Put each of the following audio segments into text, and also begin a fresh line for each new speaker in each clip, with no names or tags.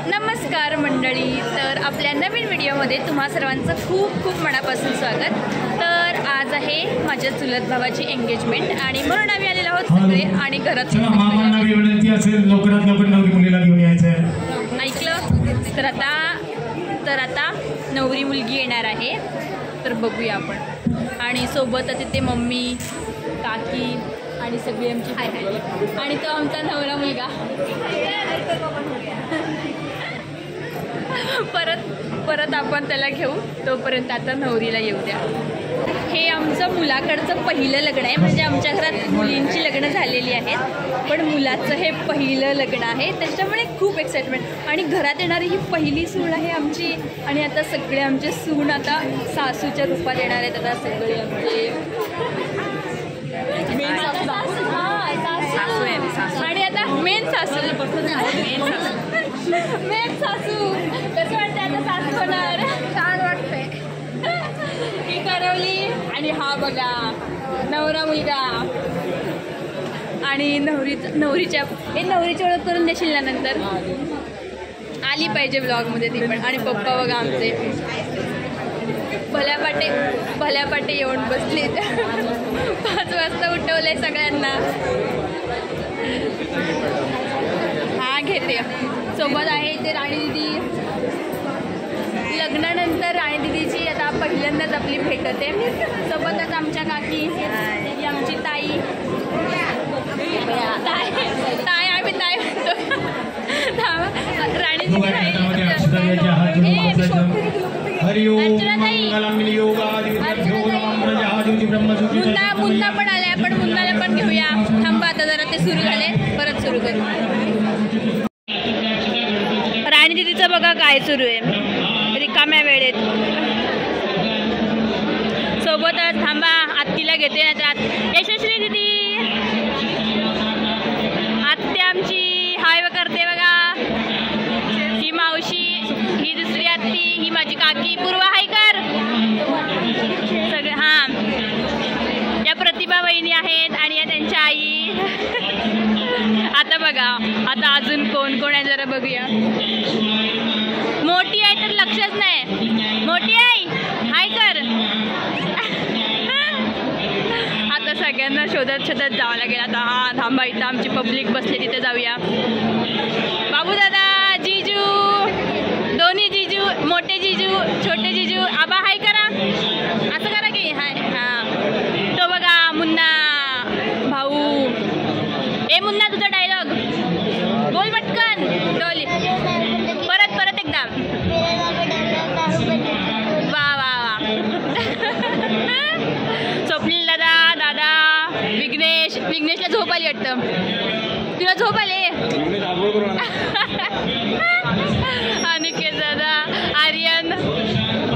नमस्कार मंडळी, तर आपल्या नवीन व्हिडिओमध्ये तुम्हा सर्वांचं खूप खूप मनापासून स्वागत। तर आज आहे माझ्या चुलत भावाची एंगेजमेंट आणि म्हणून आम्ही आलेलो आहोत सगळे आणि घरात
विनंती असेल लवकरात लवकर नवरी मुलीला घेऊन यायचं
ऐकलं। तर आता नवरी मुलगी येणार आहे, तर बघूया आपण। आणि सोबतच इथे मम्मी, काकी आणि सगळी आमची आणि तो आमचा नवरा मुलगा। परत आपण त्याला घेऊ, तोपर्यंत आता नवरीला येऊ द्या। हे आमचं मुलाकडचं पहिलं लग्न आहे, म्हणजे आमच्या घरात मुलींची लग्न झालेली आहेत, पण मुलाचं हे पहिलं लग्न आहे, त्याच्यामुळे खूप एक्साइटमेंट। आणि घरात येणारी ही पहिली सून आहे आमची, आणि आता सगळे आमचे सून आता सासूच्या रूपात येणार आहेत। आता सगळे आमचे आणि आता मेन सासू कसं वाटतं आता सासू होणार? छान वाटतंय ही करवली आणि हा बघा नवरा मुलगा। आणि नवरीची ओळख करून देशील ना नंतर? आली पाहिजे ब्लॉगमध्ये ती पण। आणि पप्पा बघा आमचे भल्यापाटे येऊन बसले 5 वाजता उठवलंय सगळ्यांना। हा घेते सोबत आहे ते राणी दिदी। लग्नानंतर राणी दिदीची आता पहिल्यांदाच आपली भेट होते। सोबतच आमच्या काकी, ही आमची ताई आम्ही ताई म्हणतो। राणी मुन्ना पण आले, आपण मुन्नाला पण घेऊया। थांबा आता जरा ते सुरू झाले, परत सुरू करू। राणी दिदीचं बघा काय सुरू आहे रिकाम्या वेळेत। सोबतच थांबा आत्तीला घेते, नाहीतर यशस्वी दिदी आत्या आमची हाय करते बघा। ही मावशी, ही दुसरी आत्ती, ही माझी काकी पूर्वा हाय कर सगळे। हां, या प्रतिभा वहिनी आहेत आणि या त्यांच्या आई। आता बघा आता अजून कोण कोण आहे जरा बघूया। मोठी आहे तर लक्षच नाही, मोठी आहे हाय कर। आता सगळ्यांना शोधत जावं लागेल। आता हा थांबा, इथं आमची पब्लिक बसले, तिथे जाऊया। बाबू दादा, जीजू, दोन्ही जीजू, मोठे जीजू, छोटे जीजू, आबा हाय करा, असं करा की हाय। हां, तो बघा मुन्ना भाऊ। ए मुन्ना, तुझा डायलॉग बोल पटकन, डोली परत एकदा। वा वा वा। स्वप्नील दादा, विघ्नेशला झोप आली वाटतं। तुला झोप आले? अनिकेत दादा, आर्यन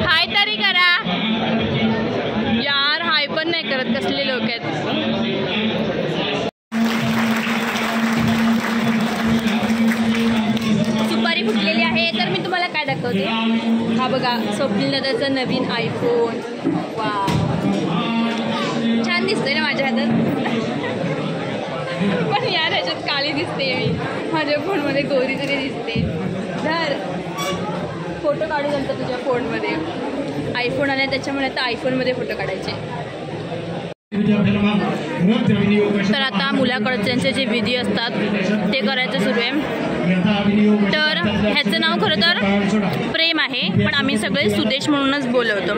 हाय तरी करा यार, हाय पण नाही करत, कसले लोक आहेत। सुपारी फुटलेली आहे, तर मी तुम्हाला काय दाखवते। हा बघा स्वप्नील दादाचा नवीन आयफोन। वा, छान दिसतोय ना माझ्या हातात। पण यार ह्याच्यात काळी दिसते मी, माझ्या फोनमध्ये गोरी तरी दिसते। धर फोटो काढू नंतर तुझ्या फोनमध्ये। आयफोन आला त्याच्यामुळे आता आयफोनमध्ये फोटो काढायचे। तर आता मुलाकडच्यांचे जे विधी असतात ते करायचं सुरू आहे। तर ह्याचं नाव खरं तर प्रेम आहे, पण आम्ही सगळे सुदेश म्हणूनच बोलवतो।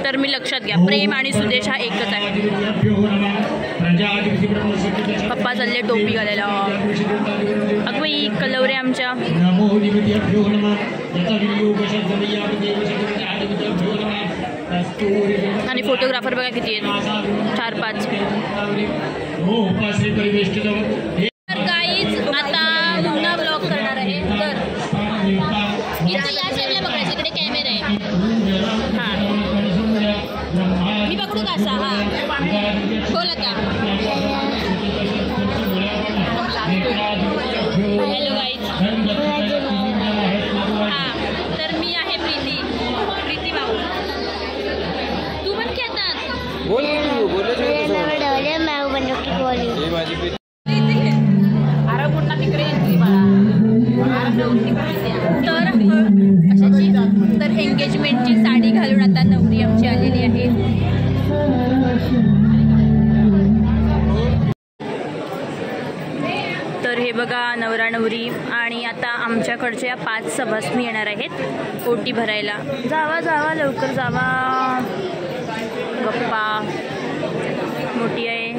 तर मी लक्षात घ्या, प्रेम आणि सुदेश हा एकच आहे। पप्पा चालले टोपी घालायला। अगदी कलवरे आमच्या। आणि फोटोग्राफर बघा किती आहेत, 4-5। तर गाईज आता मुन्ना ब्लॉग करणार आहे। तर इथे या साईडला बघायचं, इकडे कॅमेरा आहे। हां, मी पकडू का असा? हां, बोल आता। Hello guys. हां, तर मी आहे प्रीती भाऊ। तू पण घेतात बोल अरे कुठला तिकडे येते मला। तर एंगेजमेंटची साडी घालून आता नवरी आमची आलेली आहे. तर हे बघा नवरा नवरी आणि आता आमच्याकडच्या 5 सभासणी येणार आहेत ओटी भरायला. जावा जावा लवकर जावा. गप्पा मोठी आहे.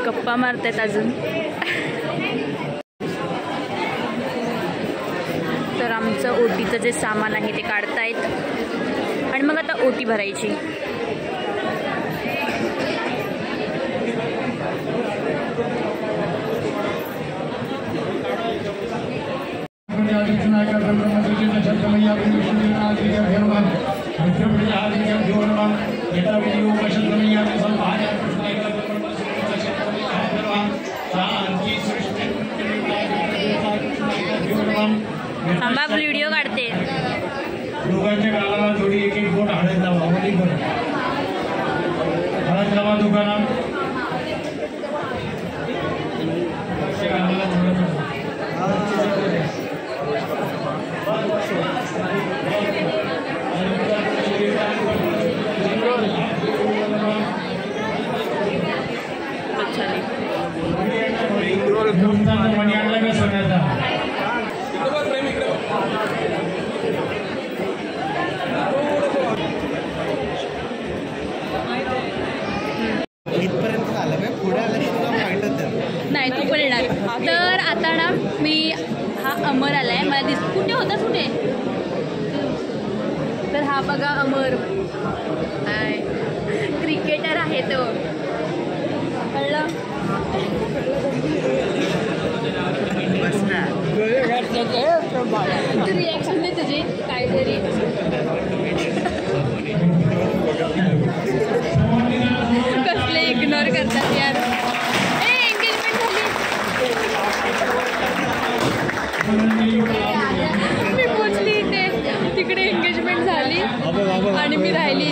गप्पा मारतायत अजून. तर आमचं ओटीचं जे सामान आहे ते काढतायत आणि मग आता ओटी भरायची. थांबा व्हिडिओ काढते.
दोघांच्या गालाला जोडी एक एक बोट हळद लावा. हळद लावा दोघांना. मणी आणला का सोन्याचा.
नाही तू पण येणार. तर आता ना मी हा अमर आलाय मला कुठे होतास कुठे. तर हा बघा अमर क्रिकेटर आहे तो. कळलं. रिॲक्शन दे तुझी काहीतरी. कसले इग्नोर करतात यार. मी पोचली इथे. तिकडे एंगेजमेंट झाली आणि मी राहिली.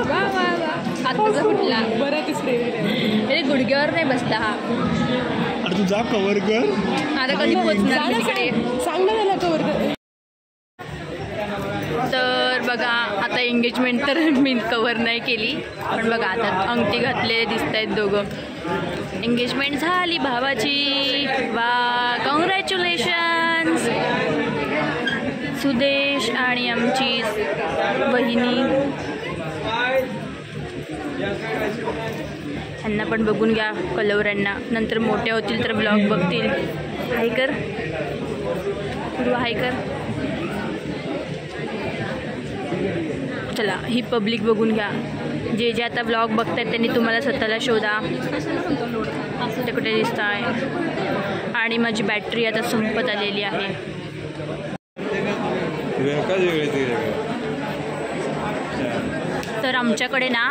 वा वा वा. आताचा फुटला बरं. तिसरे गुडघ्यावर नाही बसला हा.
अरे तू जा कव्हर कर.
आता कधी पोचणार तिकडे सांग ना त्याला कव्हर कर. तर बघा आता एंगेजमेंट तर मी कव्हर नाही केली पण बघा आता अंगठी घातलेले दिसत आहेत दोघं. एंगेजमेंट झाली भावाची. वा कॉंग्रॅच्युलेशन्स. सुदेश आणि आमची बहिणी. यांना पण बघून घ्या कलवरांना. नंतर मोठ्या होतील तर ब्लॉग बघतील. हाय कर पूर्वा. हाय कर. चला ही पब्लिक बघून घ्या. जे जे आता ब्लॉग बघतायत त्यांनी तुम्हाला स्वतःला शोधा ते कुठे दिसत आहे. आणि माझी बॅटरी आता संपत आलेली आहे. तर आमच्याकडे ना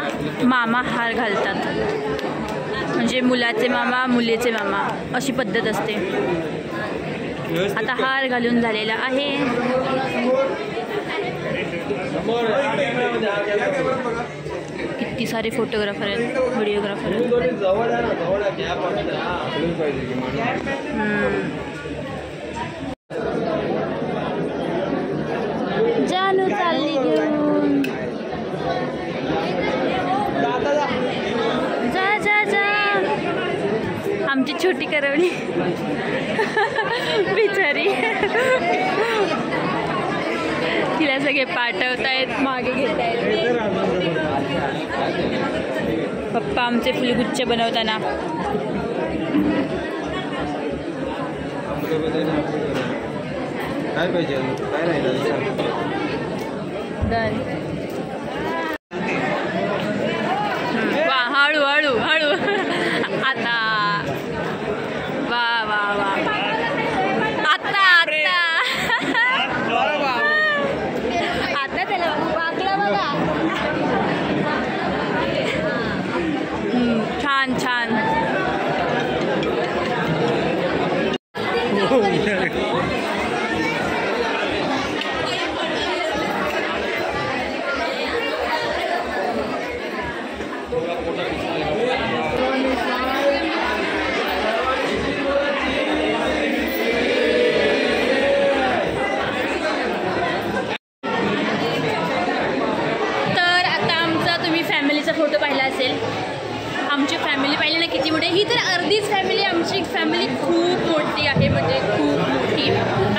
मामा हार घालतात. म्हणजे मुलाचे मामा मुलीचे मामा अशी पद्धत असते. आता हार घालून झालेला आहे. किती सारे फोटोग्राफर आहेत व्हिडिओग्राफर आहेत. जानू चालली घेऊन. जा जा जा. आमची छोटी करवली बिचारी. तिला सगळे पाठवतायत मागे घेतायत. पप्पा आमचे फुलगुच्छ बनवताना.
काय पाहिजे काय राहिलं.
डन. वा हळू हळू हळू. आता वा वा वा. आता आता आता त्याला वाकला बघा. छान छान. आमची फॅमिली पाहिली ना किती मोठी आहे. ही तर अर्धीच फॅमिली, आमची फॅमिली खूप मोठी आहे, म्हणजे खूप मोठी.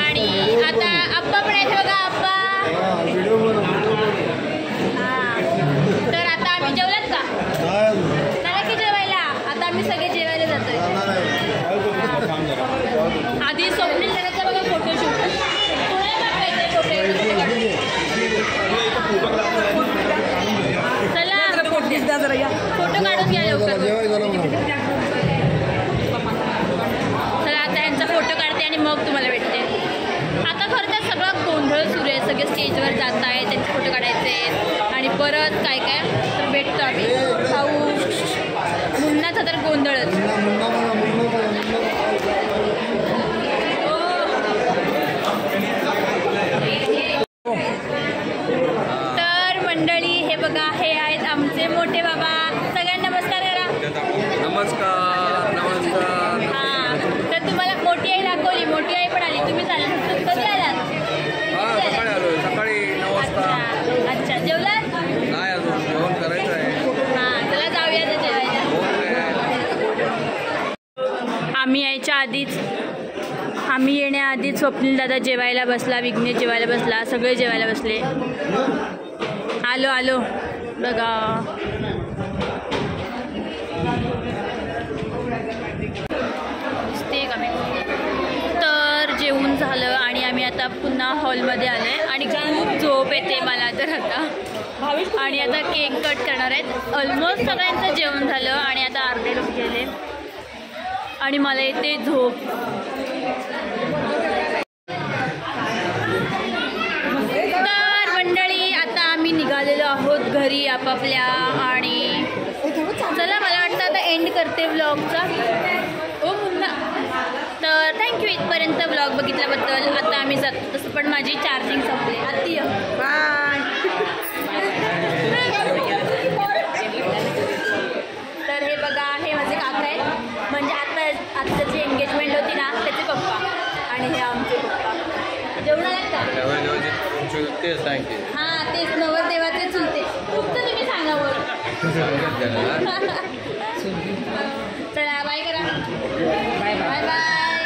आणि आता आप्पा पण आहेत बघा, आप्पा. तर आता आम्ही जेवलात का? चला की जेवायला. आता आम्ही सगळे जेवायला जातोय. आधी स्वप्नील दादाचा बघा फोटोशूट. कोणाला पाठवायचं चला फोटो काढून घ्या लवकर. चला आता यांचा फोटो काढते आणि मग तुम्हाला भेटते. आता खरं तर सगळं गोंधळ सुरू आहे, सगळे स्टेजवर जात आहे, त्यांचे फोटो काढायचे आणि परत काय काय तर भेटतो आम्ही खाऊ. मुन्नाचा तर गोंधळच. तर मंडळी हे बघा, हे आहेत आमचे मोठे बाबा. सगळ्यांना नमस्कार करा.
नमस्कार नमस्कार.
हां, तर तुम्हाला मोठी आई दाखवली, मोठी आई पण आली. तुम्ही चालेल कधी आलात?
सकाळी आलो, सकाळी 9 वाजता.
अच्छा, जेवलात?
नाही अजून, जेवण करायचं आहे.
हां, चला जाऊया तर जेवायला. आम्ही येण्याआधीच स्वप्नील दादा जेवायला बसला, विघ्नेश जेवायला बसला, सगळे जेवायला बसले. आलो बघा. तर जेवून झालं आणि आम्ही आता पुन्हा हॉलमध्ये आलो आहे आणि खूप झोप येते मला तर आता. आणि आता केक कट करणार आहेत. ऑलमोस्ट सगळ्यांचं जेवण झालं आणि आता अर्धे लोक गेले आणि मला येते झोप. तर मंडळी आता आम्ही निघालेलो आहोत घरी आपापल्या. आणि चला मला वाटतं आता एंड करते व्लॉगचा. ओ मुन्ना. तर थँक्यू इथपर्यंत व्लॉग बघितल्याबद्दल. आता आम्ही जातो, तसं पण माझी चार्जिंग संपली. आत्ती बाय. तर हे बघा, हे माझे काका आहेत, म्हणजे आत्ताची एंगेजमेंट होती ना त्याचे पप्पा. आणि हे आमचे पप्पा. जेवणाला का? हां, तेच नवरदेवाचे चुलते. तुमचं तुम्ही सांगा बरं. चला बाय करा. Bye bye.